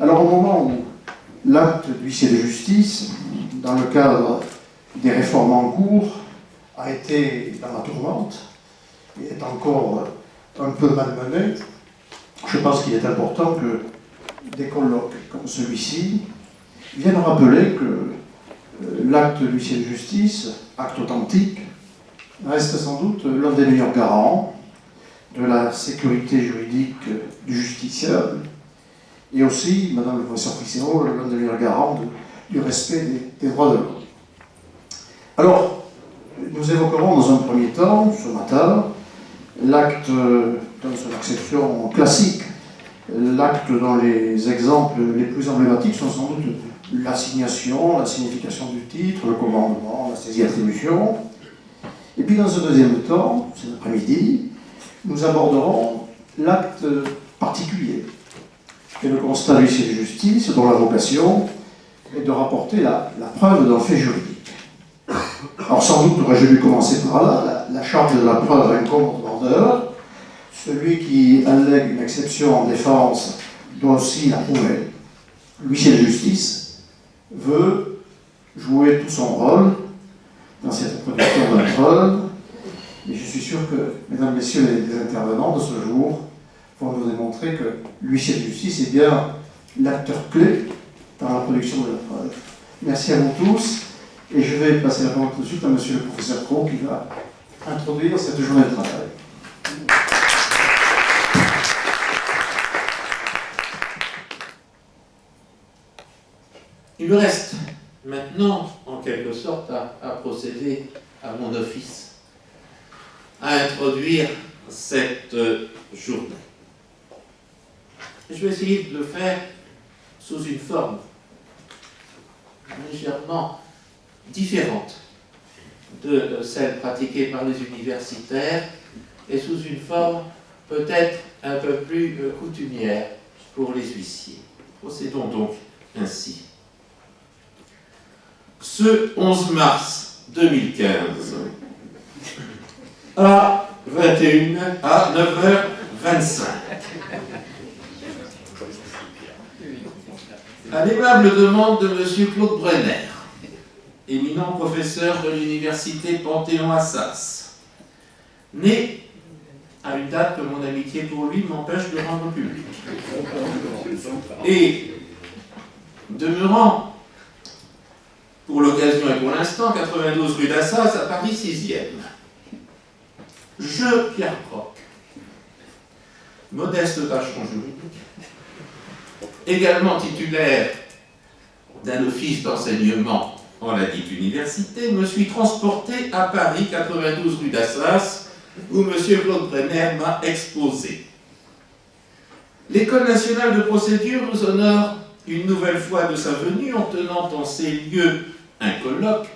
Alors au moment où l'acte d'huissier de justice, dans le cadre des réformes en cours, a été dans la tourmente et est encore un peu malmené, je pense qu'il est important que des colloques comme celui-ci viennent rappeler que l'acte d'huissier de justice, acte authentique, reste sans doute l'un des meilleurs garants de la sécurité juridique du justiciable et aussi, Madame le professeur Frissero, l'un des meilleurs garants du respect des droits de l'homme. Alors, nous évoquerons dans un premier temps, ce matin, l'acte, dans son acception classique, l'acte dont les exemples les plus emblématiques sont sans doute l'assignation, la signification du titre, le commandement, la saisie-attribution. Et puis dans un deuxième temps, cet après-midi, nous aborderons l'acte particulier, qui est le constat du huissier de justice, dont la vocation est de rapporter la preuve d'un fait juridique. Alors sans doute aurais-je dû commencer par là, la charge de la preuve incombe au demandeur. Celui qui allègue une exception en défense doit aussi la prouver. L'huissier de justice veut jouer tout son rôle dans cette production de preuve, et je suis sûr que, mesdames, messieurs les intervenants de ce jour vont nous démontrer que l'huissier de justice est bien l'acteur clé dans la production de la preuve. Merci à vous tous, et je vais passer la parole tout de suite à monsieur le professeur Cros qui va introduire cette journée de travail. Il me reste maintenant, en quelque sorte, à procéder à mon office, à introduire cette journée. Je vais essayer de le faire sous une forme légèrement différente de celle pratiquée par les universitaires et sous une forme peut-être un peu plus coutumière pour les huissiers. Procédons donc ainsi. Ce 11 mars 2015, à 9h25, à l'aimable demande de M. Claude Brenner, éminent professeur de l'université Panthéon-Assas, né à une date que mon amitié pour lui m'empêche de rendre public, et demeurant pour l'occasion et pour l'instant, 92 rue d'Assas, à Paris 6e. Je, Pierre Croc, modeste tâcheron juridique, également titulaire d'un office d'enseignement en la dite université, me suis transporté à Paris, 92 rue d'Assas, où M. Claude Brenner m'a exposé. L'École nationale de procédure nous honore une nouvelle fois de sa venue en tenant en ces lieux un colloque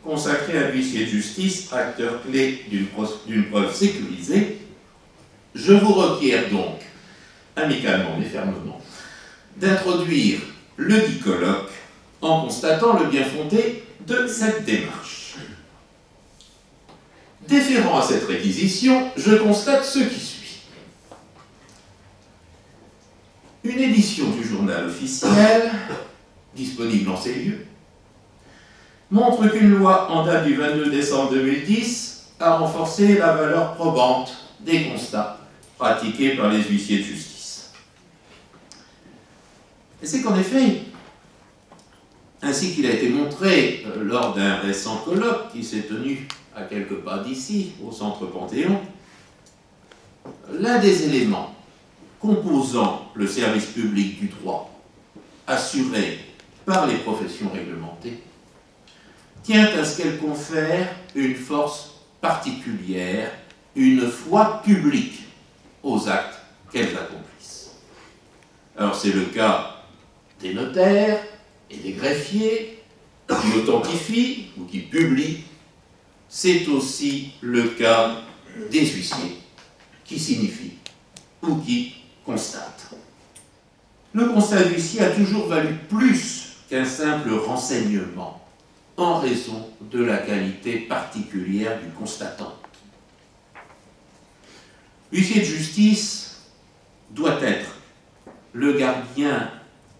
consacré à l'huissier de justice, acteur clé d'une preuve sécurisée. Je vous requiers donc, amicalement mais fermement, d'introduire le dit colloque en constatant le bien fondé de cette démarche. Déférant à cette réquisition, je constate ce qui suit. Une édition du journal officiel, disponible en ces lieux, montre qu'une loi en date du 22 décembre 2010 a renforcé la valeur probante des constats pratiqués par les huissiers de justice. Et c'est qu'en effet, ainsi qu'il a été montré lors d'un récent colloque qui s'est tenu à quelques pas d'ici, au centre Panthéon, l'un des éléments composant le service public du droit assuré par les professions réglementées tient à ce qu'elles confèrent une force particulière, une foi publique aux actes qu'elles accomplissent. Alors c'est le cas des notaires et des greffiers qui authentifient ou qui publient, c'est aussi le cas des huissiers qui signifient ou qui constatent. Le constat d'huissier a toujours valu plus qu'un simple renseignement en raison de la qualité particulière du constatant. L'huissier de justice doit être le gardien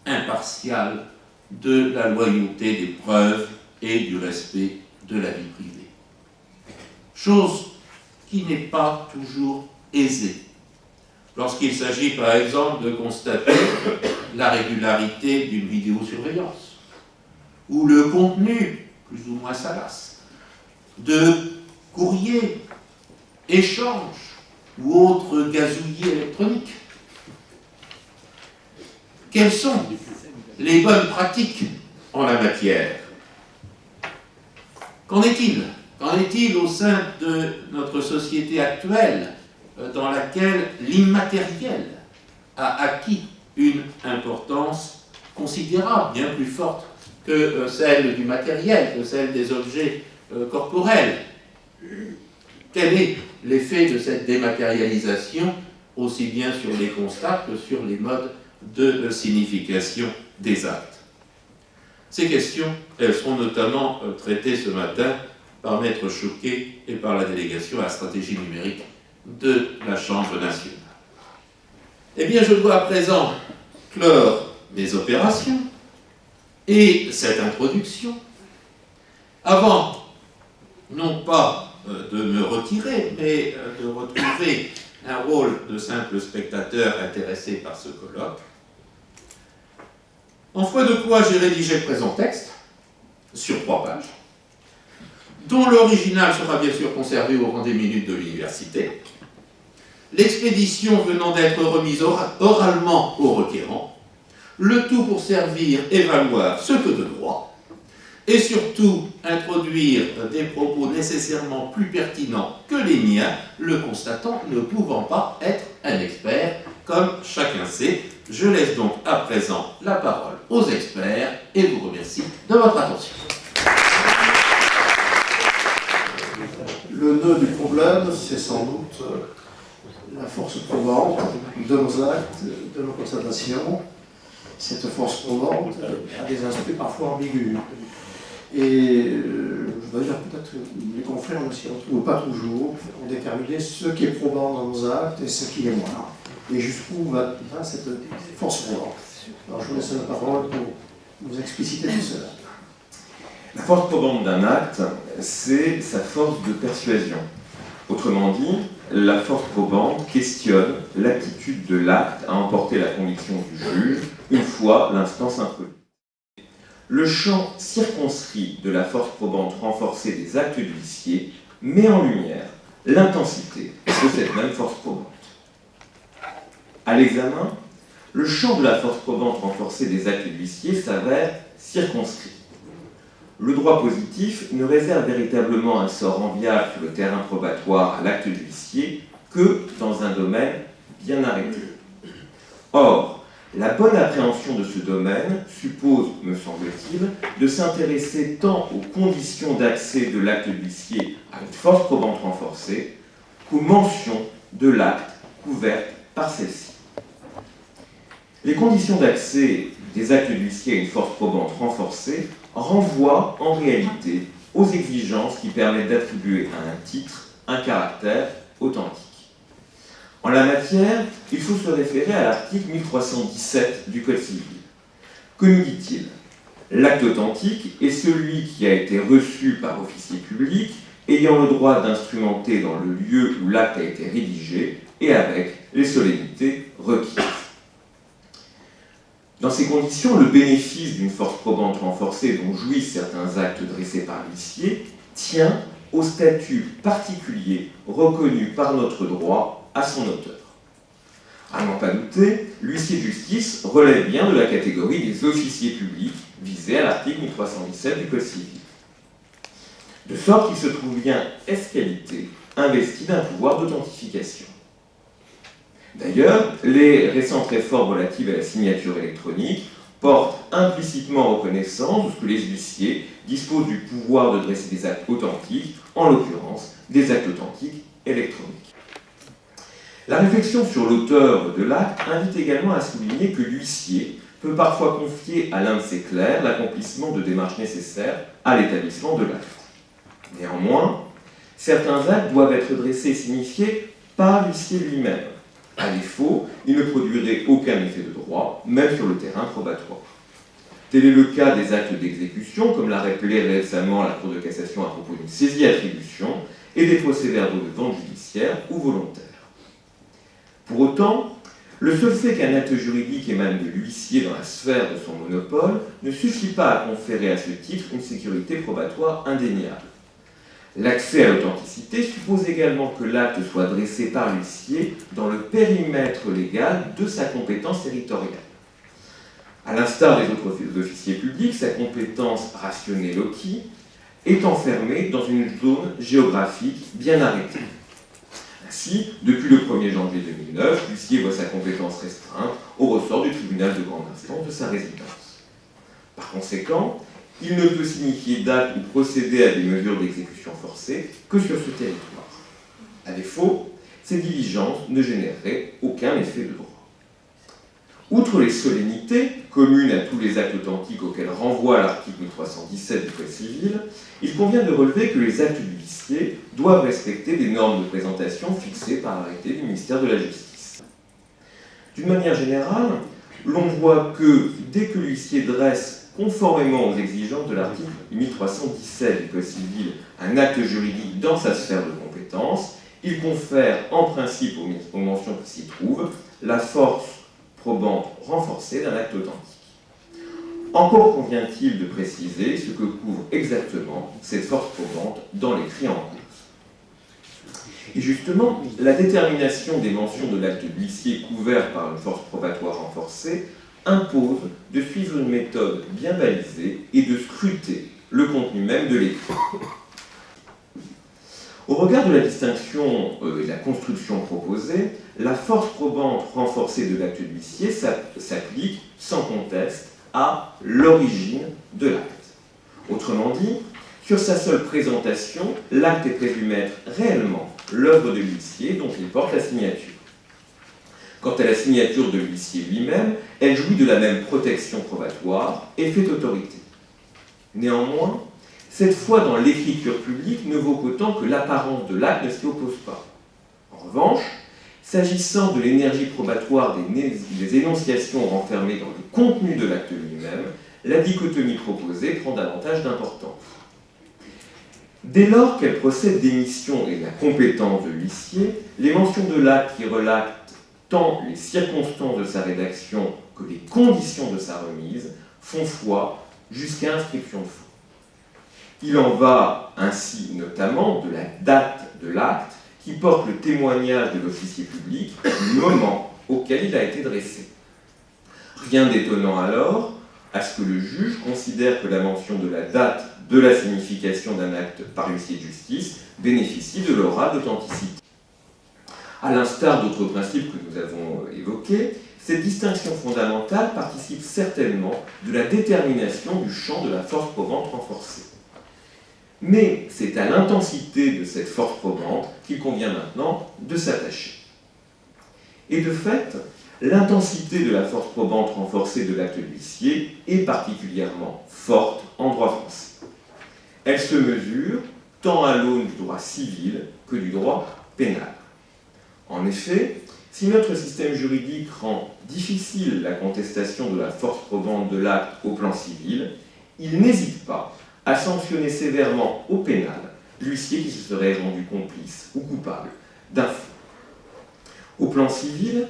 impartial de la loyauté des preuves et du respect de la vie privée. Chose qui n'est pas toujours aisée lorsqu'il s'agit par exemple de constater la régularité d'une vidéosurveillance ou le contenu plus ou moins salace de courriers, échanges ou autres gazouillis électroniques. Quelles sont les bonnes pratiques en la matière? Qu'en est-il? Qu'en est-il au sein de notre société actuelle, dans laquelle l'immatériel a acquis une importance considérable, bien plus forte que celle du matériel, que celle des objets corporels? Quel est l'effet de cette dématérialisation, aussi bien sur les constats que sur les modes de signification des actes? Ces questions, elles seront notamment traitées ce matin par Maître Choquet et par la délégation à la stratégie numérique de la Chambre nationale. Eh bien, je dois à présent clore mes opérations et cette introduction avant, non pas de me retirer, mais de retrouver un rôle de simple spectateur intéressé par ce colloque. En foi de quoi j'ai rédigé le présent texte, sur 3 pages, dont l'original sera bien sûr conservé au rang des minutes de l'université, l'expédition venant d'être remise oralement au requérant, le tout pour servir et valoir ce que de droit, et surtout introduire des propos nécessairement plus pertinents que les miens, le constatant ne pouvant pas être un expert, comme chacun sait. Je laisse donc à présent la parole aux experts et vous remercie de votre attention. Le nœud du problème, c'est sans doute la force probante de nos actes, de nos constatations. Cette force probante a des aspects parfois ambigus. Et je dois dire peut-être que les confrères ne s'y retrouvent pas toujours pour déterminer ce qui est probant dans nos actes et ce qui l'est moins. Et jusqu'où va cette force probante. Alors je vous laisse la parole pour vous expliciter tout cela. La force probante d'un acte, c'est sa force de persuasion. Autrement dit, la force probante questionne l'aptitude de l'acte à emporter la conviction du juge une fois l'instance introduite. Le champ circonscrit de la force probante renforcée des actes de l'huissier met en lumière l'intensité de cette même force probante. À l'examen, le champ de la force probante renforcée des actes de l'huissier s'avère circonscrit. Le droit positif ne réserve véritablement un sort enviable sur le terrain probatoire à l'acte de l'huissier que dans un domaine bien arrêté. Or, la bonne appréhension de ce domaine suppose, me semble-t-il, de s'intéresser tant aux conditions d'accès de l'acte de l'huissier à une force probante renforcée qu'aux mentions de l'acte couvertes par celle-ci. Les conditions d'accès des actes de l'huissier à une force probante renforcée renvoient en réalité aux exigences qui permettent d'attribuer à un titre un caractère authentique. En la matière, il faut se référer à l'article 1317 du Code civil. Que nous dit-il? L'acte authentique est celui qui a été reçu par officier public ayant le droit d'instrumenter dans le lieu où l'acte a été rédigé et avec les solennités requises. Dans ces conditions, le bénéfice d'une force probante renforcée dont jouissent certains actes dressés par l'huissier tient au statut particulier reconnu par notre droit à son auteur. À n'en pas douter, l'huissier de justice relève bien de la catégorie des officiers publics visés à l'article 1317 du Code civil. De sorte qu'il se trouve bien ès-qualité investi d'un pouvoir d'authentification. D'ailleurs, les récentes réformes relatives à la signature électronique portent implicitement reconnaissance de ce que les huissiers disposent du pouvoir de dresser des actes authentiques, en l'occurrence des actes authentiques électroniques. La réflexion sur l'auteur de l'acte invite également à souligner que l'huissier peut parfois confier à l'un de ses clercs l'accomplissement de démarches nécessaires à l'établissement de l'acte. Néanmoins, certains actes doivent être dressés et signifiés par l'huissier lui-même. À défaut, il ne produirait aucun effet de droit, même sur le terrain probatoire. Tel est le cas des actes d'exécution, comme l'a rappelé récemment la Cour de cassation à propos d'une saisie-attribution, et des procès-verbaux de vente judiciaire ou volontaire. Pour autant, le seul fait qu'un acte juridique émane de l'huissier dans la sphère de son monopole ne suffit pas à conférer à ce titre une sécurité probatoire indéniable. L'accès à l'authenticité suppose également que l'acte soit dressé par l'huissier dans le périmètre légal de sa compétence territoriale. À l'instar des autres officiers publics, sa compétence rationnée loci est enfermée dans une zone géographique bien arrêtée. Ainsi, depuis le 1er janvier 2009, l'huissier voit sa compétence restreinte au ressort du tribunal de grande instance de sa résidence. Par conséquent, il ne peut signifier d'acte ou procéder à des mesures d'exécution forcée que sur ce territoire. À défaut, ces diligences ne généreraient aucun effet de droit. Outre les solennités, communes à tous les actes authentiques auxquels renvoie l'article 1317 du Code civil, il convient de relever que les actes du huissier doivent respecter des normes de présentation fixées par arrêté du ministère de la Justice. D'une manière générale, l'on voit que dès que l'huissier dresse, conformément aux exigences de l'article 1317 du Code civil, un acte juridique dans sa sphère de compétence, il confère en principe aux mentions qui s'y trouvent la force probante renforcée d'un acte authentique. Encore convient-il de préciser ce que couvre exactement cette force probante dans l'écrit en cause. Et justement, la détermination des mentions de l'acte de l'huissier couvert par une force probatoire renforcée impose de suivre une méthode bien balisée et de scruter le contenu même de l'écrit. Au regard de la distinction et de la construction proposée, la force probante renforcée de l'acte de l'huissier s'applique sans conteste à l'origine de l'acte. Autrement dit, sur sa seule présentation, l'acte est présumé être réellement l'œuvre de l'huissier dont il porte la signature. Quant à la signature de l'huissier lui-même, elle jouit de la même protection probatoire et fait autorité. Néanmoins, cette foi dans l'écriture publique ne vaut qu'autant que l'apparence de l'acte ne s'y oppose pas. En revanche, s'agissant de l'énergie probatoire des énonciations renfermées dans le contenu de l'acte lui-même, la dichotomie proposée prend davantage d'importance. Dès lors qu'elle procède d'émission et de la compétence de l'huissier, les mentions de l'acte qui relatent tant les circonstances de sa rédaction que les conditions de sa remise font foi jusqu'à inscription de faux. Il en va ainsi notamment de la date de l'acte qui porte le témoignage de l'officier public du moment auquel il a été dressé. Rien d'étonnant alors à ce que le juge considère que la mention de la date de la signification d'un acte par huissier de justice bénéficie de l'aura d'authenticité. À l'instar d'autres principes que nous avons évoqués, cette distinction fondamentale participe certainement de la détermination du champ de la force probante renforcée. Mais c'est à l'intensité de cette force probante qu'il convient maintenant de s'attacher. Et de fait, l'intensité de la force probante renforcée de l'acte de l'huissier est particulièrement forte en droit français. Elle se mesure tant à l'aune du droit civil que du droit pénal. En effet, si notre système juridique rend difficile la contestation de la force probante de l'acte au plan civil, il n'hésite pas à sanctionner sévèrement au pénal l'huissier qui se serait rendu complice ou coupable d'un faux. Au plan civil,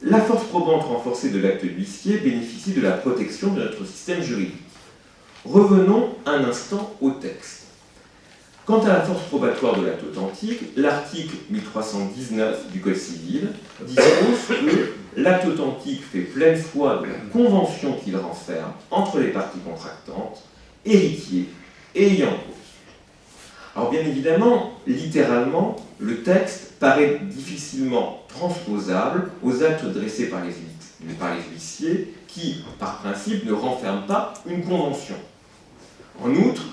la force probante renforcée de l'acte de l'huissier bénéficie de la protection de notre système juridique. Revenons un instant au texte. Quant à la force probatoire de l'acte authentique, l'article 1319 du Code civil dispose que l'acte authentique fait pleine foi de la convention qu'il renferme entre les parties contractantes, héritiers et ayants cause. Alors bien évidemment, littéralement, le texte paraît difficilement transposable aux actes dressés par les huissiers qui, par principe, ne renferment pas une convention. En outre,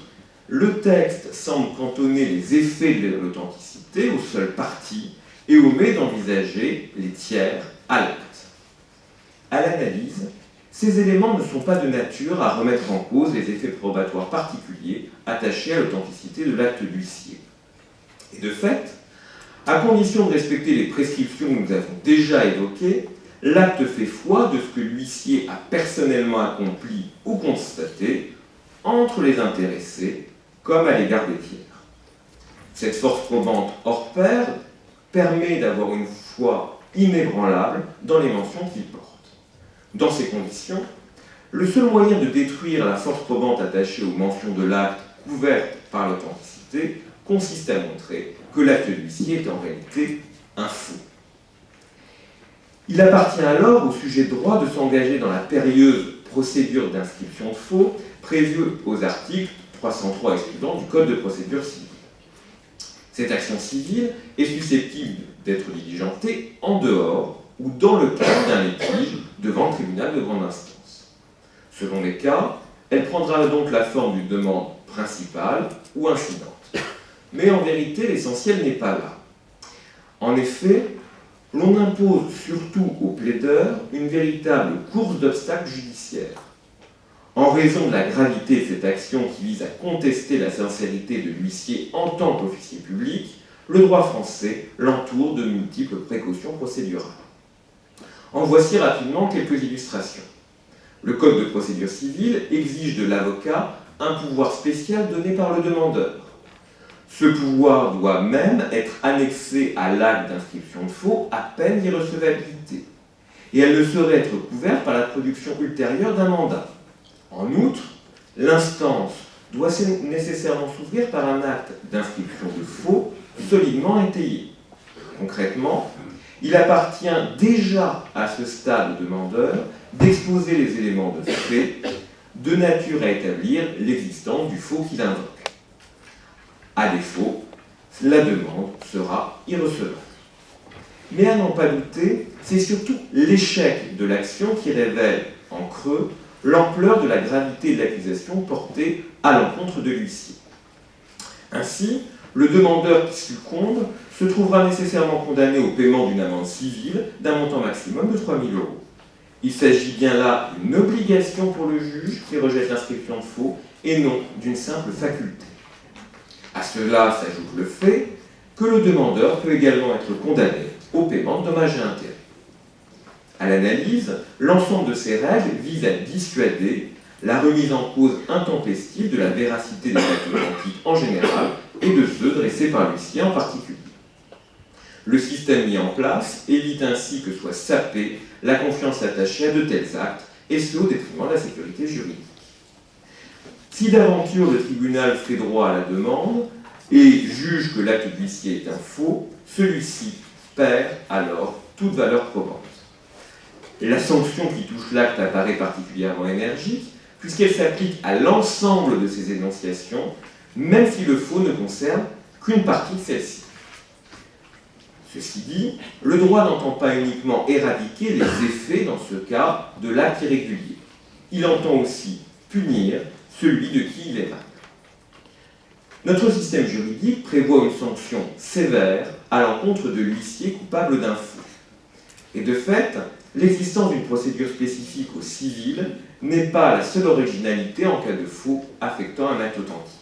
le texte semble cantonner les effets de l'authenticité aux seules parties et omet d'envisager les tiers à l'acte. À l'analyse, ces éléments ne sont pas de nature à remettre en cause les effets probatoires particuliers attachés à l'authenticité de l'acte de l'huissier. Et de fait, À condition de respecter les prescriptions que nous avons déjà évoquées, l'acte fait foi de ce que l'huissier a personnellement accompli ou constaté entre les intéressés comme à l'égard des tiers. Cette force probante hors pair permet d'avoir une foi inébranlable dans les mentions qu'il porte. Dans ces conditions, le seul moyen de détruire la force probante attachée aux mentions de l'acte couvertes par l'authenticité consiste à montrer que l'acte de l'huissier est en réalité un faux. Il appartient alors au sujet de droit de s'engager dans la périlleuse procédure d'inscription de faux prévue aux articles 303 et suivants du Code de procédure civile. Cette action civile est susceptible d'être diligentée en dehors ou dans le cadre d'un litige devant le tribunal de grande instance. Selon les cas, elle prendra donc la forme d'une demande principale ou incidente. Mais en vérité, l'essentiel n'est pas là. En effet, l'on impose surtout aux plaideurs une véritable course d'obstacles judiciaires. En raison de la gravité de cette action qui vise à contester la sincérité de l'huissier en tant qu'officier public, le droit français l'entoure de multiples précautions procédurales. En voici rapidement quelques illustrations. Le Code de procédure civile exige de l'avocat un pouvoir spécial donné par le demandeur. Ce pouvoir doit même être annexé à l'acte d'inscription de faux à peine d'irrecevabilité, et elle ne saurait être couverte par la production ultérieure d'un mandat. En outre, l'instance doit nécessairement s'ouvrir par un acte d'inscription de faux solidement étayé. Concrètement, il appartient déjà à ce stade au demandeur d'exposer les éléments de fait de nature à établir l'existence du faux qu'il invoque. À défaut, la demande sera irrecevable. Mais à n'en pas douter, c'est surtout l'échec de l'action qui révèle en creux l'ampleur de la gravité de l'accusation portée à l'encontre de l'huissier. Ainsi, le demandeur qui succombe se trouvera nécessairement condamné au paiement d'une amende civile d'un montant maximum de 3 000 €. Il s'agit bien là d'une obligation pour le juge qui rejette l'inscription de faux et non d'une simple faculté. À cela s'ajoute le fait que le demandeur peut également être condamné au paiement de dommages et intérêts. À l'analyse, l'ensemble de ces règles vise à dissuader la remise en cause intempestive de la véracité des actes authentiques en général et de ceux dressés par l'huissier en particulier. Le système mis en place évite ainsi que soit sapée la confiance attachée à de tels actes, et ce au détriment de la sécurité juridique. Si d'aventure le tribunal fait droit à la demande et juge que l'acte de l'huissier est un faux, celui-ci perd alors toute valeur probante. La sanction qui touche l'acte apparaît particulièrement énergique, puisqu'elle s'applique à l'ensemble de ces énonciations, même si le faux ne concerne qu'une partie de celle-ci. Ceci dit, le droit n'entend pas uniquement éradiquer les effets, dans ce cas, de l'acte irrégulier. Il entend aussi punir celui de qui il émane. Notre système juridique prévoit une sanction sévère à l'encontre de l'huissier coupable d'un faux. Et de fait, l'existence d'une procédure spécifique au civil n'est pas la seule originalité en cas de faux affectant un acte authentique.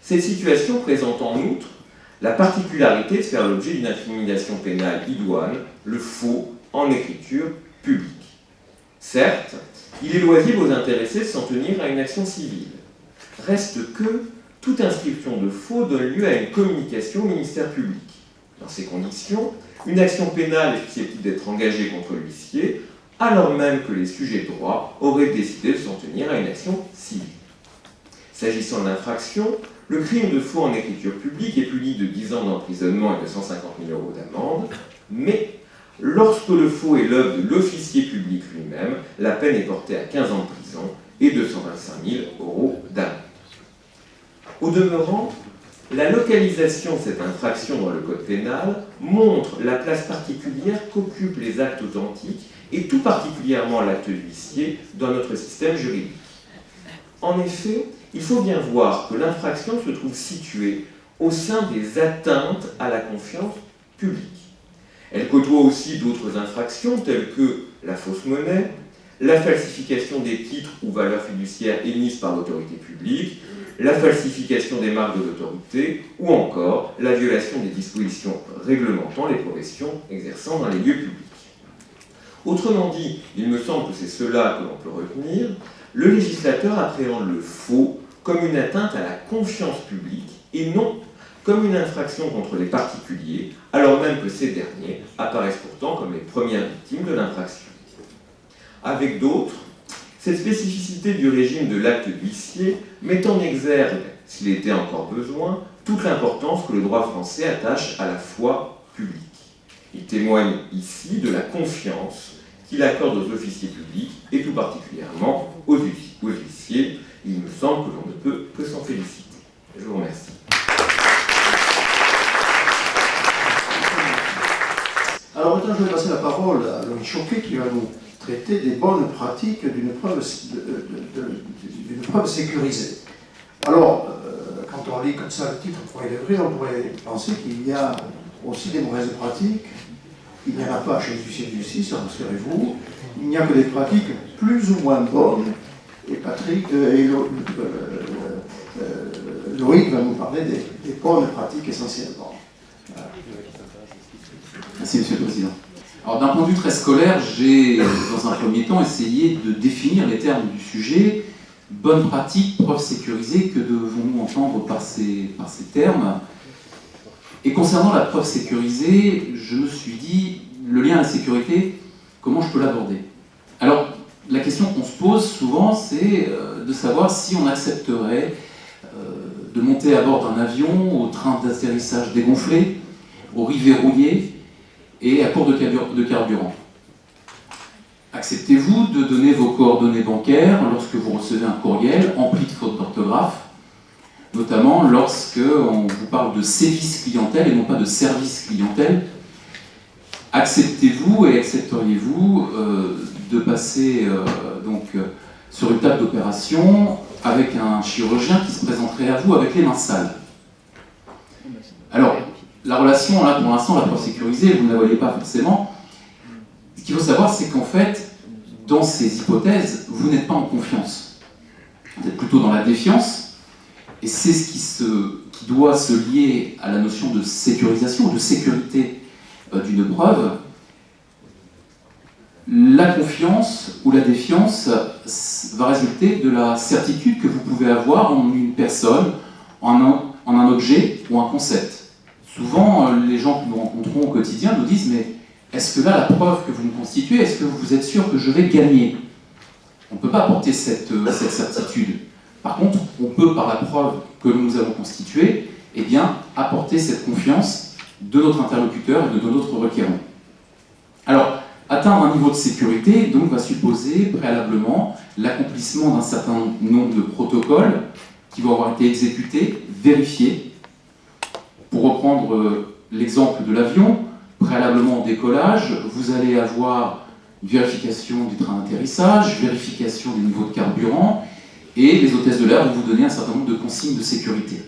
Cette situation présente en outre la particularité de faire l'objet d'une incrimination pénale idoine, le faux en écriture publique. Certes, il est loisible aux intéressés de s'en tenir à une action civile. Reste que toute inscription de faux donne lieu à une communication au ministère public. Dans ces conditions, une action pénale est susceptible d'être engagée contre l'huissier, alors même que les sujets de droit auraient décidé de s'en tenir à une action civile. S'agissant de l'infraction, le crime de faux en écriture publique est puni de 10 ans d'emprisonnement et de 150 000 € d'amende, mais lorsque le faux est l'œuvre de l'officier public lui-même, la peine est portée à 15 ans de prison et 225 000 € d'amende. Au demeurant, la localisation de cette infraction dans le code pénal montre la place particulière qu'occupent les actes authentiques et tout particulièrement l'acte d'huissier dans notre système juridique. En effet, il faut bien voir que l'infraction se trouve située au sein des atteintes à la confiance publique. Elle côtoie aussi d'autres infractions telles que la fausse monnaie, la falsification des titres ou valeurs fiduciaires émises par l'autorité publique, la falsification des marques de l'autorité ou encore la violation des dispositions réglementant les professions exerçant dans les lieux publics. Autrement dit, il me semble que c'est cela que l'on peut retenir, le législateur appréhende le faux comme une atteinte à la confiance publique et non comme une infraction contre les particuliers, alors même que ces derniers apparaissent pourtant comme les premières victimes de l'infraction. Avec d'autres, cette spécificité du régime de l'acte d'huissier met en exergue, s'il était encore besoin, toute l'importance que le droit français attache à la foi publique. Il témoigne ici de la confiance qu'il accorde aux officiers publics et tout particulièrement aux huissiers. Il me semble que l'on ne peut que s'en féliciter. Je vous remercie. Alors maintenant, je vais passer la parole à Loïc Choquet qui va nous traiter des bonnes pratiques d'une preuve sécurisée. Alors, quand on lit comme ça le titre au premier degré, on pourrait penser qu'il y a aussi des mauvaises pratiques. Il n'y en a pas chez les huissiers de justice, rassurez-vous. Il n'y a que des pratiques plus ou moins bonnes. Et Patrick Loïc va nous parler des bonnes pratiques essentiellement. Voilà. Merci, Monsieur le Président. Alors, d'un point de vue très scolaire, j'ai, dans un premier temps, essayé de définir les termes du sujet. Bonne pratique, preuve sécurisée, que devons-nous entendre par ces termes? Et concernant la preuve sécurisée, je me suis dit, le lien à la sécurité, comment je peux l'aborder? Alors, la question qu'on se pose souvent, c'est de savoir si on accepterait de monter à bord d'un avion au train d'atterrissage dégonflé, au riz verrouillé et à court de carburant. Acceptez-vous de donner vos coordonnées bancaires lorsque vous recevez un courriel empli de fautes d'orthographe, notamment lorsque on vous parle de sévice clientèle et non pas de service clientèle? Acceptez-vous et accepteriez-vous de passer sur une table d'opération avec un chirurgien qui se présenterait à vous avec les mains sales? Alors, la relation, là, pour l'instant, la preuve sécurisée, vous ne la voyez pas forcément. Ce qu'il faut savoir, c'est qu'en fait, dans ces hypothèses, vous n'êtes pas en confiance. Vous êtes plutôt dans la défiance, et c'est ce qui doit se lier à la notion de sécurisation, de sécurité d'une preuve. La confiance ou la défiance va résulter de la certitude que vous pouvez avoir en une personne, en un objet ou un concept. Souvent, les gens que nous rencontrons au quotidien nous disent « Mais est-ce que là, la preuve que vous me constituez, est-ce que vous êtes sûr que je vais gagner ?» On ne peut pas apporter cette certitude. Par contre, on peut, par la preuve que nous avons constituée, eh bien, apporter cette confiance de notre interlocuteur et de notre requérant. Alors, atteindre un niveau de sécurité donc, va supposer préalablement l'accomplissement d'un certain nombre de protocoles qui vont avoir été exécutés, vérifiés. Pour reprendre l'exemple de l'avion, préalablement au décollage, vous allez avoir une vérification du train d'atterrissage, vérification des niveaux de carburant, et les hôtesses de l'air vont vous donner un certain nombre de consignes de sécurité.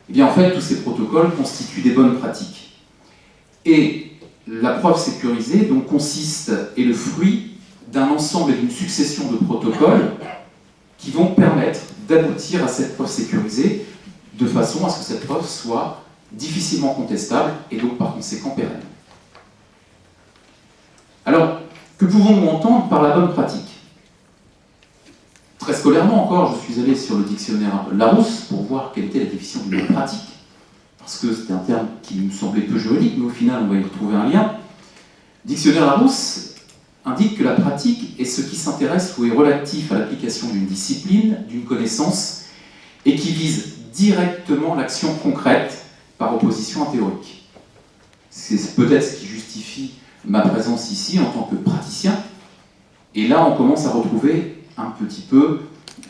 Et bien en fait, tous ces protocoles constituent des bonnes pratiques. Et la preuve sécurisée donc, consiste, est le fruit d'un ensemble et d'une succession de protocoles qui vont permettre d'aboutir à cette preuve sécurisée de façon à ce que cette preuve soit difficilement contestable et donc par conséquent pérenne. Alors, que pouvons-nous entendre par la bonne pratique? Très scolairement encore, je suis allé sur le dictionnaire Larousse pour voir quelle était la définition d'une bonne pratique, parce que c'était un terme qui me semblait peu juridique, mais au final on va y retrouver un lien. Dictionnaire Larousse indique que la pratique est ce qui s'intéresse ou est relatif à l'application d'une discipline, d'une connaissance, et qui vise directement l'action concrète par opposition à théorique. C'est peut-être ce qui justifie ma présence ici en tant que praticien. Et là, on commence à retrouver un petit peu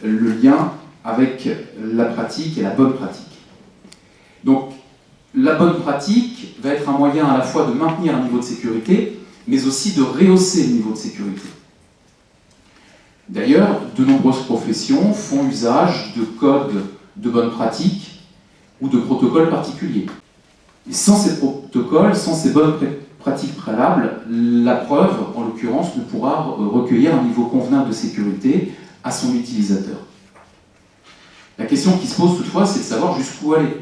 le lien avec la pratique et la bonne pratique. Donc, la bonne pratique va être un moyen à la fois de maintenir un niveau de sécurité, mais aussi de rehausser le niveau de sécurité. D'ailleurs, de nombreuses professions font usage de codes de bonne pratique ou de protocoles particuliers. Et sans ces protocoles, sans ces bonnes pratiques préalables, la preuve, en l'occurrence, ne pourra recueillir un niveau convenable de sécurité à son utilisateur. La question qui se pose toutefois, c'est de savoir jusqu'où aller.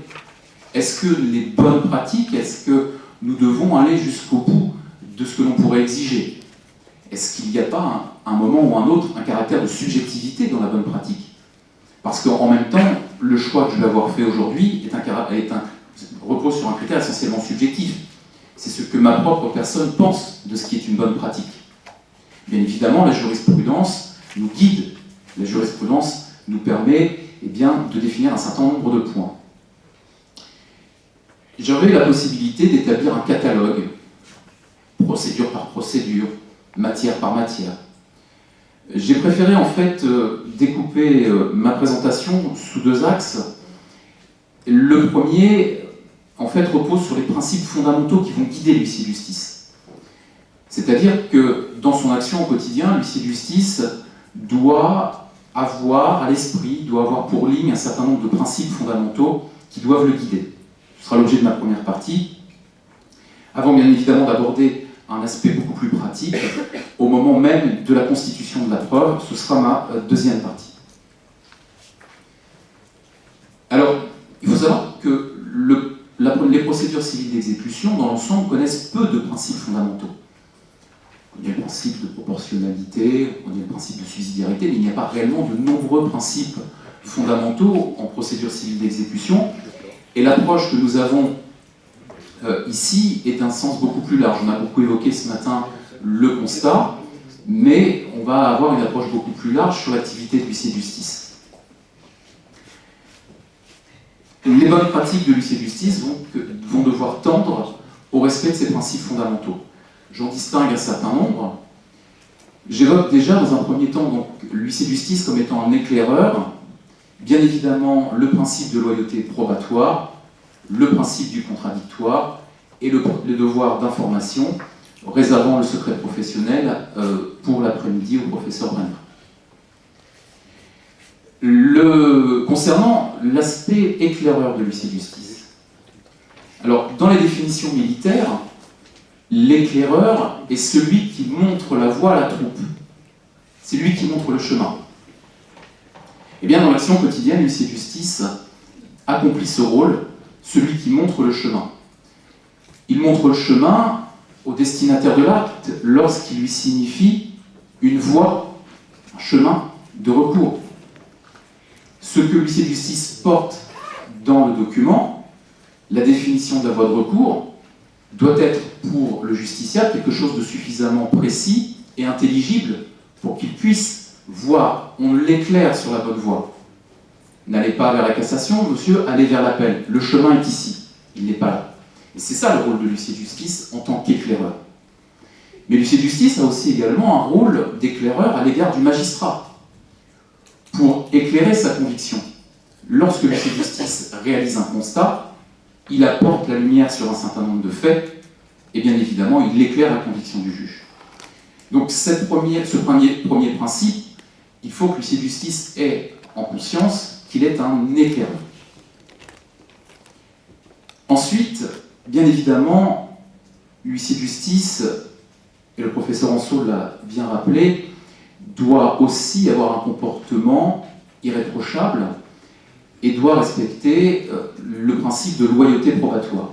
Est-ce que les bonnes pratiques, est-ce que nous devons aller jusqu'au bout de ce que l'on pourrait exiger? Est-ce qu'il n'y a pas un moment ou un autre un caractère de subjectivité dans la bonne pratique? Parce qu'en même temps, le choix que je vais avoir fait aujourd'hui repose sur un critère essentiellement subjectif. C'est ce que ma propre personne pense de ce qui est une bonne pratique. Bien évidemment, la jurisprudence nous guide. La jurisprudence nous permet de définir un certain nombre de points. J'avais la possibilité d'établir un catalogue, procédure par procédure, matière par matière. J'ai préféré en fait découper ma présentation sous deux axes. Le premier, en fait, repose sur les principes fondamentaux qui vont guider l'huissier de justice. C'est-à-dire que dans son action au quotidien, l'huissier de justice doit avoir à l'esprit, doit avoir pour ligne un certain nombre de principes fondamentaux qui doivent le guider. Ce sera l'objet de ma première partie. Avant bien évidemment d'aborder un aspect beaucoup plus pratique, au moment même de la constitution de la preuve, ce sera ma deuxième partie. Alors, il faut savoir que les procédures civiles d'exécution, dans l'ensemble, connaissent peu de principes fondamentaux. On a le principe de proportionnalité, on a le principe de subsidiarité, mais il n'y a pas réellement de nombreux principes fondamentaux en procédure civile d'exécution. Et l'approche que nous avons ici est d'un sens beaucoup plus large. On a beaucoup évoqué ce matin le constat, mais on va avoir une approche beaucoup plus large sur l'activité de l'huissier de justice. Les bonnes pratiques de l'huissier de justice vont devoir tendre au respect de ces principes fondamentaux. J'en distingue un certain nombre. J'évoque déjà dans un premier temps l'huissier de justice comme étant un éclaireur. Bien évidemment, le principe de loyauté probatoire, le principe du contradictoire et le devoir d'information, réservant le secret professionnel pour l'après-midi au professeur Brenner. Concernant l'aspect éclaireur de l'huissier de justice, alors dans les définitions militaires, l'éclaireur est celui qui montre la voie à la troupe. C'est lui qui montre le chemin. Eh bien, dans l'action quotidienne, l'huissier de justice accomplit ce rôle, celui qui montre le chemin. Il montre le chemin au destinataire de l'acte lorsqu'il lui signifie une voie, un chemin de recours. Ce que l'huissier de justice porte dans le document, la définition de la voie de recours, doit être pour le justiciable quelque chose de suffisamment précis et intelligible pour qu'il puisse voir, on l'éclaire sur la bonne voie. N'allez pas vers la cassation, monsieur, allez vers l'appel. Le chemin est ici, il n'est pas là. Et c'est ça le rôle de l'huissier de justice en tant qu'éclaireur. Mais l'huissier de justice a aussi également un rôle d'éclaireur à l'égard du magistrat, pour éclairer sa conviction. Lorsque l'huissier de justice réalise un constat, il apporte la lumière sur un certain nombre de faits, et bien évidemment, il éclaire la conviction du juge. Donc ce premier principe, il faut que l'huissier de justice ait en conscience qu'il est un éclaireur. Ensuite, bien évidemment, l'huissier de justice, et le professeur Anceau l'a bien rappelé, doit aussi avoir un comportement irréprochable et doit respecter le principe de loyauté probatoire.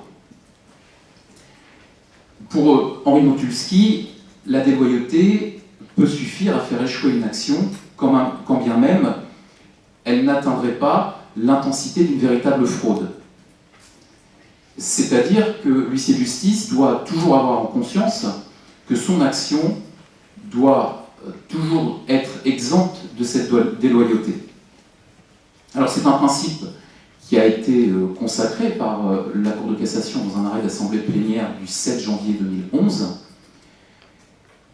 Pour Henri Montulski, la déloyauté peut suffire à faire échouer une action quand bien même elle n'atteindrait pas l'intensité d'une véritable fraude. C'est-à-dire que l'huissier de justice doit toujours avoir en conscience que son action doit toujours être exempte de cette déloyauté. Alors c'est un principe qui a été consacré par la Cour de cassation dans un arrêt d'assemblée plénière du 7 janvier 2011.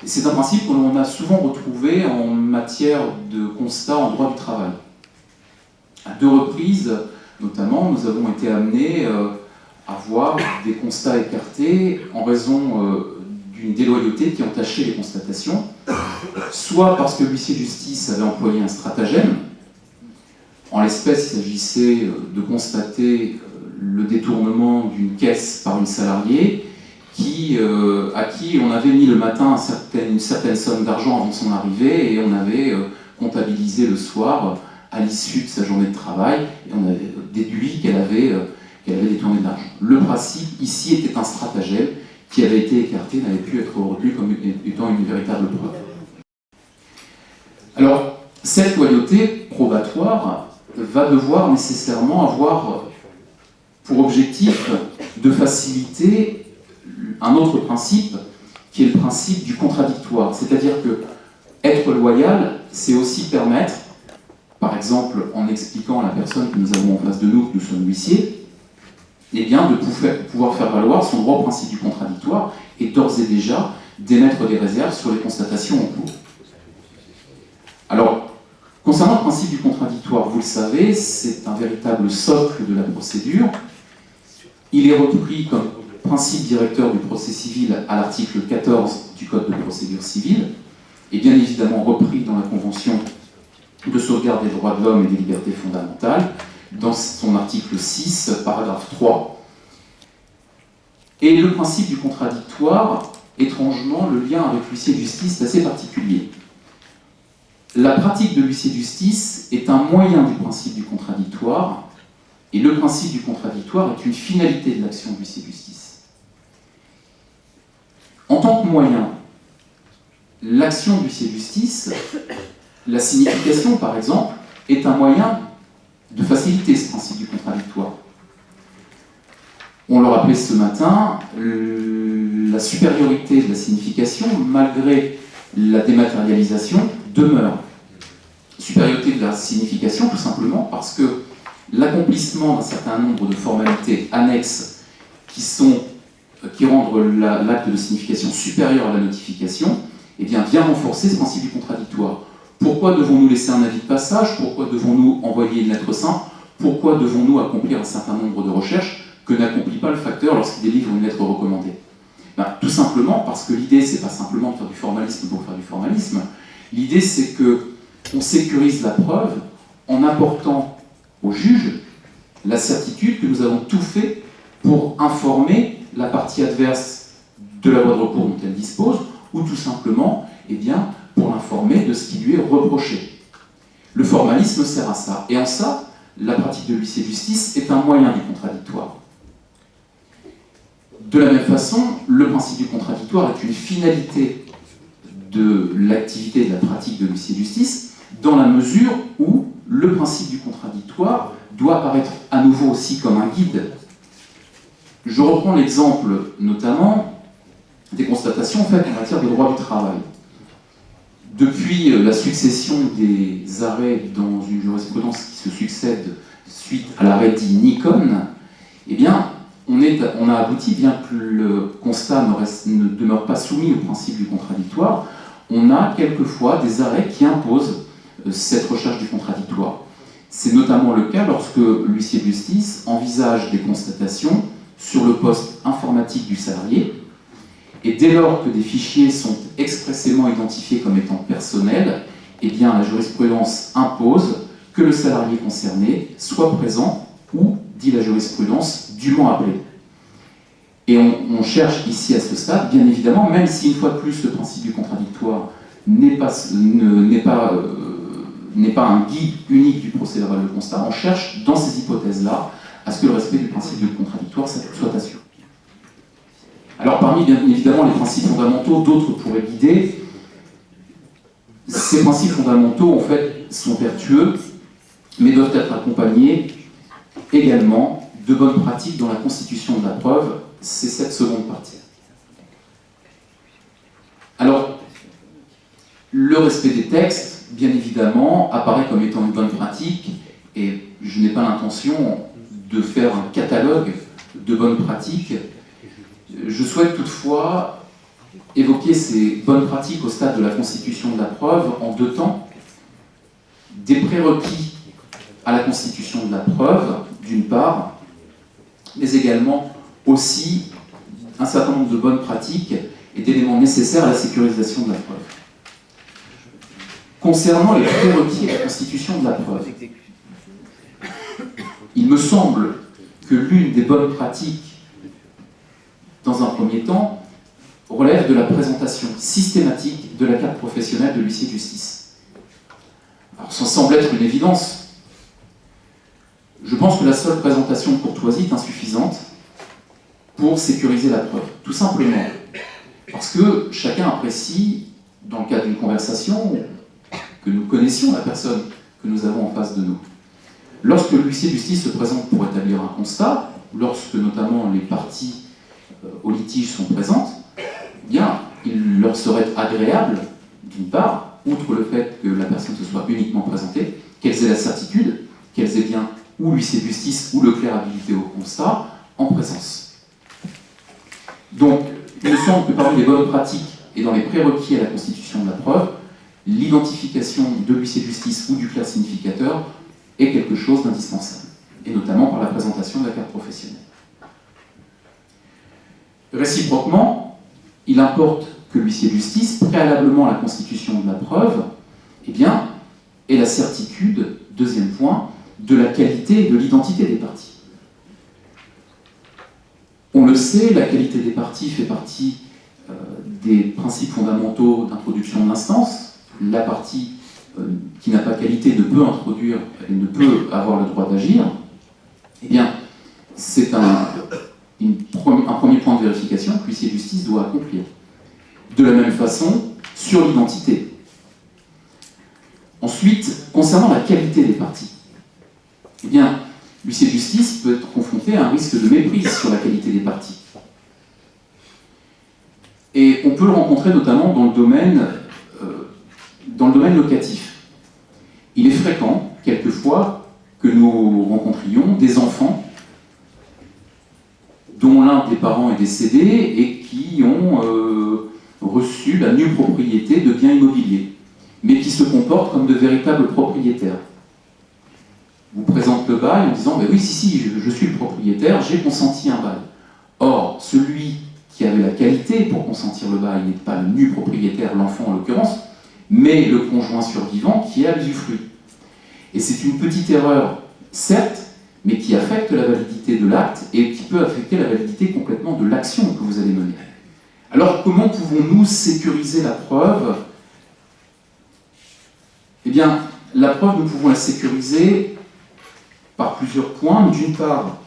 Et c'est un principe que l'on a souvent retrouvé en matière de constat en droit du travail. À deux reprises, notamment, nous avons été amenés à voir des constats écartés en raison d'une déloyauté qui entachait les constatations, soit parce que l'huissier de justice avait employé un stratagème. En l'espèce, il s'agissait de constater le détournement d'une caisse par une salariée à qui on avait mis le matin une certaine somme d'argent avant son arrivée et on avait comptabilisé le soir à l'issue de sa journée de travail, et on avait déduit qu'elle avait détourné de l'argent. Le principe ici était un stratagème qui avait été écarté, n'avait pu être retenu comme étant une véritable preuve. Alors, cette loyauté probatoire va devoir nécessairement avoir pour objectif de faciliter un autre principe, qui est le principe du contradictoire. C'est-à-dire que être loyal, c'est aussi permettre, par exemple en expliquant à la personne que nous avons en face de nous, que nous sommes huissiers, eh bien, de pouvoir faire valoir son droit au principe du contradictoire et d'ores et déjà d'émettre des réserves sur les constatations en cours. Alors, concernant le principe du contradictoire, vous le savez, c'est un véritable socle de la procédure. Il est repris comme principe directeur du procès civil à l'article 14 du Code de procédure civile, et bien évidemment repris dans la Convention de sauvegarde des droits de l'homme et des libertés fondamentales, dans son article 6, paragraphe 3. Et le principe du contradictoire, étrangement, le lien avec l'huissier de justice est assez particulier. La pratique de l'huissier de justice est un moyen du principe du contradictoire, et le principe du contradictoire est une finalité de l'action de l'huissier de justice. En tant que moyen, l'action de l'huissier de justice, la signification par exemple, est un moyen de faciliter ce principe du contradictoire. On le rappelait ce matin, la supériorité de la signification, malgré la dématérialisation, demeure. Supériorité de la signification, tout simplement parce que l'accomplissement d'un certain nombre de formalités annexes qui rendent l'acte de signification supérieur à la notification, eh bien, vient renforcer ce principe du contradictoire. Pourquoi devons-nous laisser un avis de passage? Pourquoi devons-nous envoyer une lettre simple? Pourquoi devons-nous accomplir un certain nombre de recherches que n'accomplit pas le facteur lorsqu'il délivre une lettre recommandée? Tout simplement parce que l'idée, c'est pas simplement de faire du formalisme pour faire du formalisme. L'idée, c'est qu'on sécurise la preuve en apportant au juge la certitude que nous avons tout fait pour informer la partie adverse de la voie de recours dont elle dispose, ou tout simplement, eh bien, pour l'informer de ce qui lui est reproché. Le formalisme sert à ça. Et en ça, la pratique de l'huissier de justice est un moyen du contradictoire. De la même façon, le principe du contradictoire est une finalité de l'activité de la pratique de l'huissier de justice, dans la mesure où le principe du contradictoire doit apparaître à nouveau aussi comme un guide. Je reprends l'exemple notamment des constatations faites en matière de droit du travail. Depuis la succession des arrêts dans une jurisprudence qui se succède suite à l'arrêt dit Nikon, eh bien, on a abouti, bien que le constat ne demeure pas soumis au principe du contradictoire, on a quelquefois des arrêts qui imposent cette recherche du contradictoire. C'est notamment le cas lorsque l'huissier de justice envisage des constatations sur le poste informatique du salarié, et dès lors que des fichiers sont expressément identifiés comme étant personnels, eh bien la jurisprudence impose que le salarié concerné soit présent ou, dit la jurisprudence, dûment appelé. Et on cherche ici à ce stade, bien évidemment, même si une fois de plus le principe du contradictoire n'est pas un guide unique du procès-verbal de constat, on cherche dans ces hypothèses-là à ce que le respect du principe du contradictoire soit assuré. Alors parmi bien évidemment les principes fondamentaux, d'autres pourraient guider. Ces principes fondamentaux en fait sont vertueux, mais doivent être accompagnés également de bonnes pratiques dans la constitution de la preuve. C'est cette seconde partie. Alors, le respect des textes, bien évidemment, apparaît comme étant une bonne pratique, et je n'ai pas l'intention de faire un catalogue de bonnes pratiques. Je souhaite toutefois évoquer ces bonnes pratiques au stade de la constitution de la preuve en deux temps. Des prérequis à la constitution de la preuve, d'une part, mais également aussi un certain nombre de bonnes pratiques et d'éléments nécessaires à la sécurisation de la preuve. Concernant les prérequis à la constitution de la preuve, il me semble que l'une des bonnes pratiques, dans un premier temps, relève de la présentation systématique de la carte professionnelle de l'huissier de justice. Alors, ça semble être une évidence. Je pense que la seule présentation de courtoisie est insuffisante pour sécuriser la preuve. Tout simplement parce que chacun apprécie, dans le cadre d'une conversation, que nous connaissions la personne que nous avons en face de nous. Lorsque l'huissier de justice se présente pour établir un constat, lorsque notamment les parties au litige sont présentes, eh bien, il leur serait agréable, d'une part, outre le fait que la personne se soit uniquement présentée, qu'elles aient la certitude qu'elles aient bien ou l'huissier de justice ou le clerc habilité au constat en présence. Donc, il me semble que parmi les bonnes pratiques et dans les prérequis à la constitution de la preuve, l'identification de l'huissier de justice ou du clerc significateur est quelque chose d'indispensable, et notamment par la présentation de la carte professionnelle. Réciproquement, il importe que l'huissier de justice, préalablement à la constitution de la preuve, eh bien, ait la certitude, deuxième point, de la qualité et de l'identité des parties. On le sait, la qualité des parties fait partie des principes fondamentaux d'introduction de l'instance. La partie qui n'a pas qualité ne peut introduire et ne peut avoir le droit d'agir. Eh bien, c'est un premier point de vérification que l'huissier de justice doit accomplir. De la même façon, sur l'identité. Ensuite, concernant la qualité des parties, eh bien, l'huissier de justice peut être confronté à un risque de méprise sur la qualité des parties. Et on peut le rencontrer notamment dans le domaine locatif. Il est fréquent, quelquefois, que nous rencontrions des enfants dont l'un des parents est décédé et qui ont reçu la nue propriété de biens immobiliers, mais qui se comportent comme de véritables propriétaires. Vous présente le bail en disant « oui, si, je suis le propriétaire, j'ai consenti un bail ». Or, celui qui avait la qualité pour consentir le bail n'est pas le nu propriétaire, l'enfant en l'occurrence, mais le conjoint survivant qui a l'usufruit. Et c'est une petite erreur, certes, mais qui affecte la validité de l'acte et qui peut affecter la validité complètement de l'action que vous allez mener. Alors, comment pouvons-nous sécuriser la preuve ? Eh bien, la preuve, nous pouvons la sécuriser par plusieurs points. D'une part,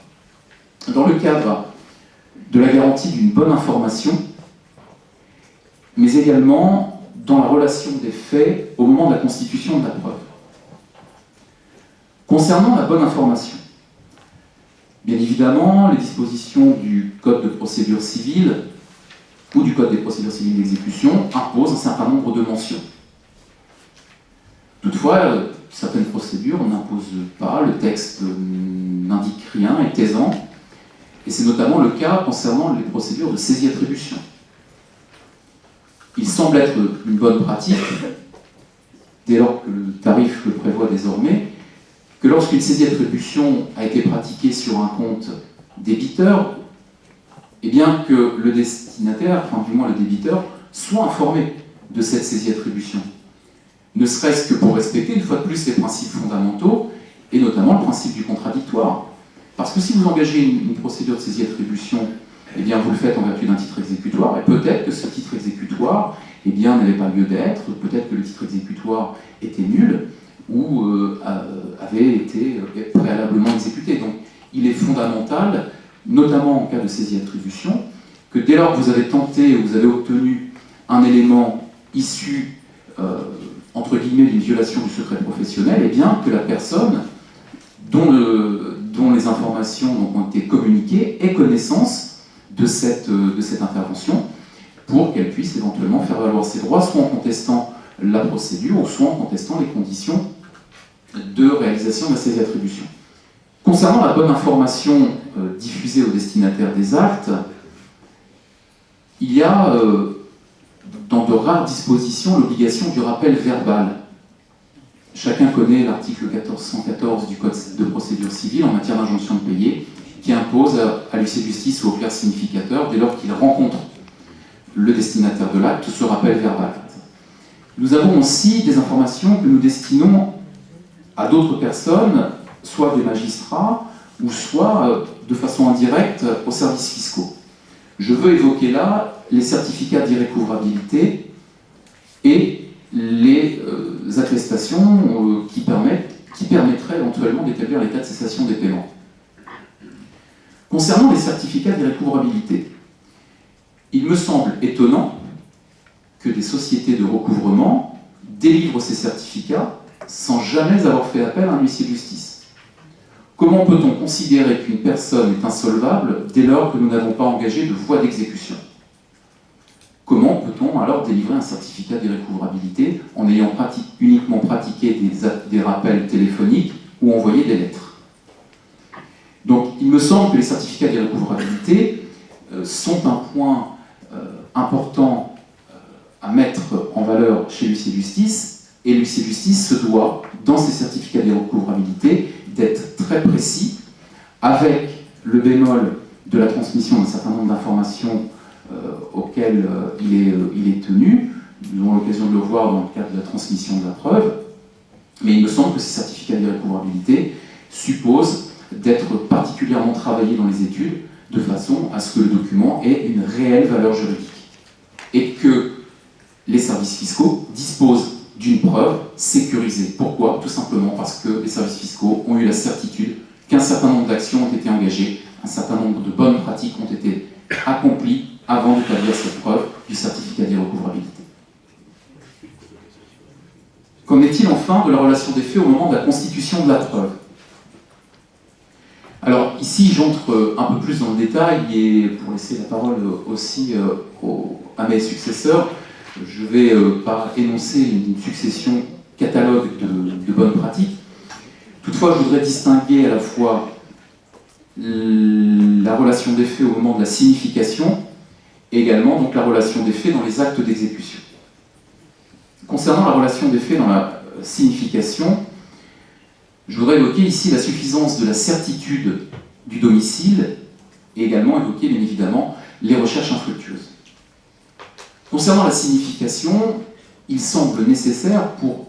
dans le cadre de la garantie d'une bonne information, mais également dans la relation des faits au moment de la constitution de la preuve. Concernant la bonne information, bien évidemment, les dispositions du Code de procédure civile ou du Code des procédures civiles d'exécution imposent un certain nombre de mentions. Toutefois, certaines procédures n'imposent pas, le texte n'indique rien, est taisant, et c'est notamment le cas concernant les procédures de saisie-attribution. Il semble être une bonne pratique, dès lors que le tarif le prévoit désormais, que lorsqu'une saisie-attribution a été pratiquée sur un compte débiteur, eh bien que le destinataire, enfin du moins le débiteur, soit informé de cette saisie-attribution. Ne serait-ce que pour respecter une fois de plus les principes fondamentaux, et notamment le principe du contradictoire. Parce que si vous engagez une procédure de saisie-attribution, eh bien vous le faites en vertu d'un titre exécutoire, et peut-être que ce titre exécutoire eh bien, n'avait pas lieu d'être, peut-être que le titre exécutoire était nul, ou avait été préalablement exécuté. Donc il est fondamental, notamment en cas de saisie-attribution, que dès lors que vous avez tenté ou vous avez obtenu un élément issu, entre guillemets, d'une violation du secret professionnel, eh bien que la personne dont les informations ont été communiquées ait connaissance de cette intervention pour qu'elle puisse éventuellement faire valoir ses droits, soit en contestant la procédure, ou soit en contestant les conditions de réalisation de la saisie-attribution. Concernant la bonne information diffusée au destinataire des actes, il y a dans de rares dispositions l'obligation du rappel verbal. Chacun connaît l'article 1414 du Code de procédure civile en matière d'injonction de payer, qui impose à l'huissier de justice ou au clerc significateur, dès lors qu'il rencontre le destinataire de l'acte, ce rappel verbal. Nous avons aussi des informations que nous destinons à d'autres personnes, soit des magistrats, ou soit de façon indirecte aux services fiscaux. Je veux évoquer là les certificats d'irrécouvrabilité et les attestations cessation qui permettrait éventuellement d'établir l'état de cessation des paiements. Concernant les certificats d'irrécouvrabilité, il me semble étonnant que des sociétés de recouvrement délivrent ces certificats sans jamais avoir fait appel à un huissier de justice. Comment peut-on considérer qu'une personne est insolvable dès lors que nous n'avons pas engagé de voie d'exécution? Comment peut-on alors délivrer un certificat d'irrécouvrabilité en ayant uniquement pratiqué des rappels téléphoniques ou envoyé des lettres? Donc il me semble que les certificats d'irrécouvrabilité sont un point important à mettre en valeur chez l'huissier de justice, et l'huissier de justice se doit, dans ses certificats d'irrécouvrabilité, d'être très précis, avec le bémol de la transmission d'un certain nombre d'informations auxquelles il est tenu. Nous aurons l'occasion de le voir dans le cadre de la transmission de la preuve, mais il me semble que ces certificats d'irrécouvrabilité supposent d'être particulièrement travaillés dans les études, de façon à ce que le document ait une réelle valeur juridique, et que les services fiscaux disposent d'une preuve sécurisée. Pourquoi? Tout simplement parce que les services fiscaux ont eu la certitude qu'un certain nombre d'actions ont été engagées, un certain nombre de bonnes pratiques ont été accomplies avant d'établir cette preuve du certificat d'irrécouvrabilité. Qu'en est-il enfin de la relation des faits au moment de la constitution de la preuve? Alors ici j'entre un peu plus dans le détail, et pour laisser la parole aussi à mes successeurs, je ne vais pas énoncer une succession catalogue de bonnes pratiques. Toutefois, je voudrais distinguer à la fois la relation des faits au moment de la signification et également donc la relation des faits dans les actes d'exécution. Concernant la relation des faits dans la signification, je voudrais évoquer ici la suffisance de la certitude du domicile et également évoquer bien évidemment les recherches infructueuses. Concernant la signification, il semble nécessaire pour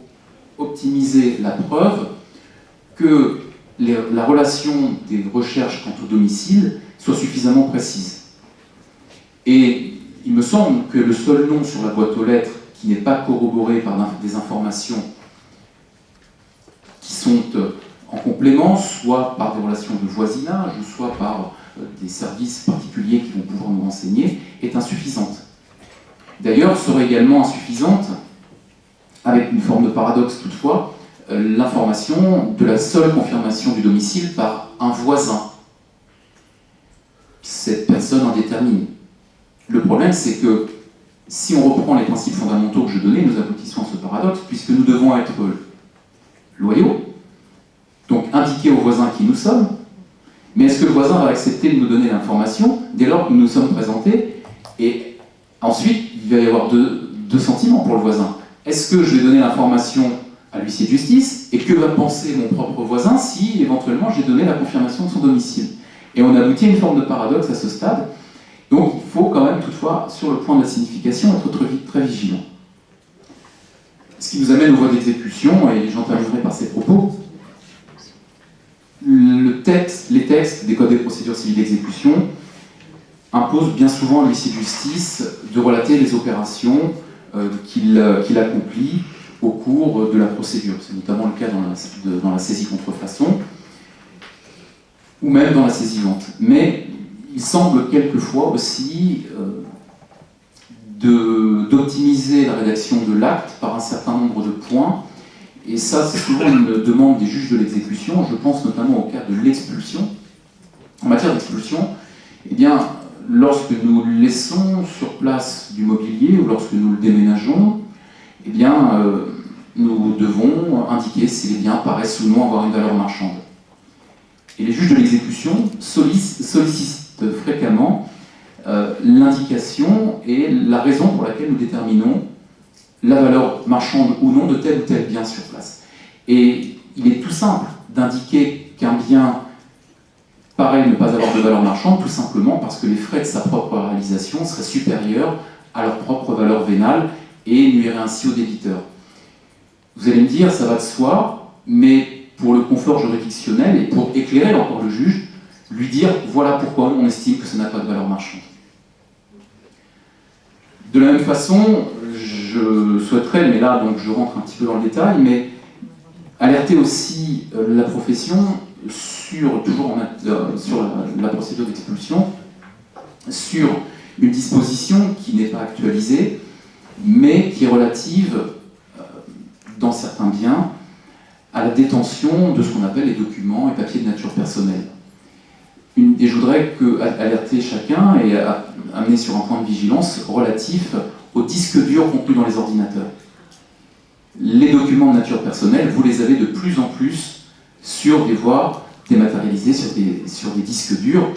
optimiser la preuve que la relation des recherches quant au domicile soit suffisamment précise. Et il me semble que le seul nom sur la boîte aux lettres qui n'est pas corroboré par des informations qui sont en complément, soit par des relations de voisinage, ou soit par des services particuliers qui vont pouvoir nous renseigner, est insuffisante. D'ailleurs, serait également insuffisante, avec une forme de paradoxe toutefois, l'information de la seule confirmation du domicile par un voisin. Cette personne indéterminée. Le problème, c'est que si on reprend les principes fondamentaux que je donnais, nous aboutissons à ce paradoxe, puisque nous devons être loyaux, donc indiquer au voisin qui nous sommes, mais est-ce que le voisin va accepter de nous donner l'information dès lors que nous nous sommes présentés? Et ensuite, il va y avoir deux sentiments pour le voisin. Est-ce que je vais donner l'information à l'huissier de justice, et que va penser mon propre voisin si éventuellement j'ai donné la confirmation de son domicile? Et on aboutit à une forme de paradoxe à ce stade. Donc il faut quand même toutefois, sur le point de la signification, être très vigilant. Ce qui nous amène aux voies d'exécution, et j'en terminerai par ces propos. Les textes des codes des procédures civiles d'exécution imposent bien souvent à l'huissier de justice de relater les opérations qu'il accomplit au cours de la procédure. C'est notamment le cas dans la saisie contrefaçon, ou même dans la saisie-vente. Mais il semble quelquefois aussi d'optimiser la rédaction de l'acte par un certain nombre de points, et ça c'est souvent une demande des juges de l'exécution. Je pense notamment au cas de l'expulsion. En matière d'expulsion, eh bien, lorsque nous laissons sur place du mobilier ou lorsque nous le déménageons, eh bien, nous devons indiquer si les biens paraissent ou non avoir une valeur marchande. Et les juges de l'exécution sollicitent fréquemment l'indication et la raison pour laquelle nous déterminons la valeur marchande ou non de tel ou tel bien sur place. Et il est tout simple d'indiquer qu'un bien paraît ne pas avoir de valeur marchande, tout simplement parce que les frais de sa propre réalisation seraient supérieurs à leur propre valeur vénale et nuiraient ainsi au débiteur. Vous allez me dire, ça va de soi, mais pour le confort juridictionnel et pour éclairer encore le juge, lui dire voilà pourquoi on estime que ça n'a pas de valeur marchande. De la même façon, je souhaiterais, mais là donc je rentre un petit peu dans le détail, mais Alerter aussi la profession sur, sur la procédure d'expulsion, sur une disposition qui n'est pas actualisée, mais qui est relative, dans certains biens, à la détention de ce qu'on appelle les documents et papiers de nature personnelle. Et je voudrais alerter chacun et amener sur un point de vigilance relatif aux disques durs contenus dans les ordinateurs. Les documents de nature personnelle, vous les avez de plus en plus sur des voies dématérialisées, sur des disques durs.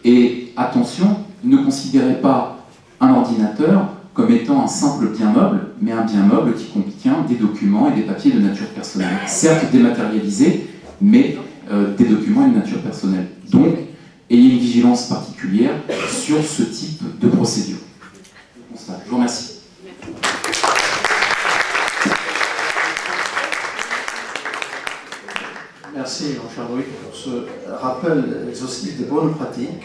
Et attention, ne considérez pas un ordinateur comme étant un simple bien meuble, mais un bien meuble qui contient des documents et des papiers de nature personnelle. Certes dématérialisés, mais des documents et de nature personnelle. Donc, ayez une vigilance particulière sur ce type de procédure. Je vous remercie. Merci, Jean-Charles Louis, pour ce rappel exhaustif des bonnes pratiques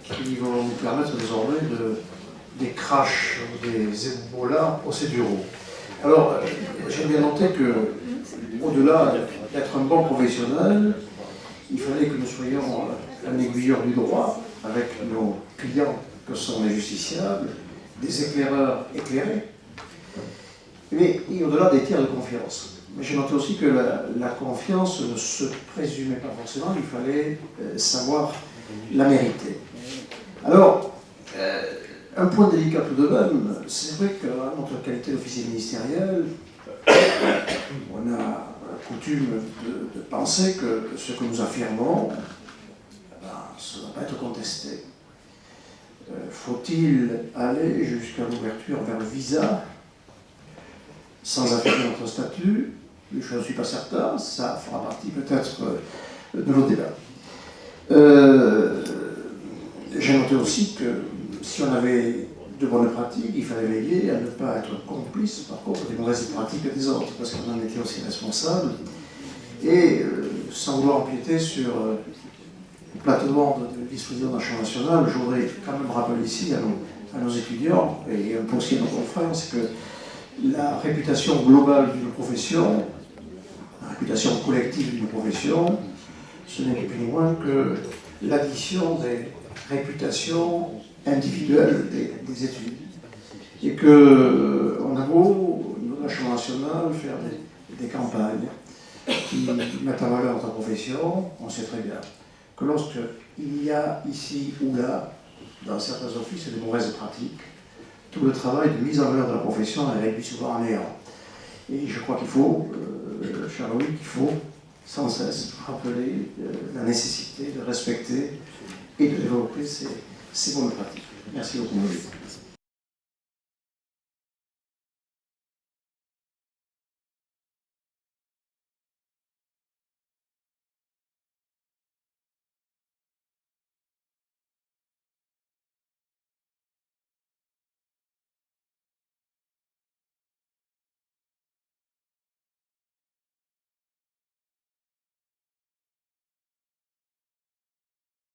qui vont nous permettre désormais des crashs, des éboulements procéduraux. Alors, j'ai bien noté que, au-delà d'être un bon professionnel, il fallait que nous soyons un aiguilleur du droit avec nos clients que sont les justiciables, des éclaireurs éclairés, mais au-delà des tiers de confiance. Mais j'ai noté aussi que la confiance ne se présumait pas forcément, il fallait savoir la mériter. Alors, un point délicat tout de même, c'est vrai qu'à notre qualité d'officier ministériel, on a coutume de penser que ce que nous affirmons, ça ne va pas être contesté. Faut-il aller jusqu'à l'ouverture vers le visa sans affirmer notre statut? Je ne suis pas certain, ça fera partie peut-être de nos débats. J'ai noté aussi que si on avait de bonnes pratiques, il fallait veiller à ne pas être complice, par contre, des mauvaises pratiques des autres, parce qu'on en était aussi responsable. Et sans vouloir empiéter sur le plate-bande de vice-président de l'Assemblée nationale, je voudrais quand même rappeler ici à nos étudiants et un peu aussi à nos confrères, c'est que la réputation globale d'une profession, la réputation collective d'une profession, ce n'est ni plus ni moins que l'addition des réputations individuelles des études. Et qu'on a beau, nous, l'Assemblée nationale, faire des campagnes qui mettent en valeur notre profession, on sait très bien que lorsqu'il y a ici ou là, dans certains offices, des mauvaises pratiques, tout le travail de mise en valeur de la profession est réduit souvent à néant. Et je crois qu'il faut, cher Louis, qu'il faut sans cesse rappeler la nécessité de respecter et de développer ces bonnes pratiques. Merci beaucoup.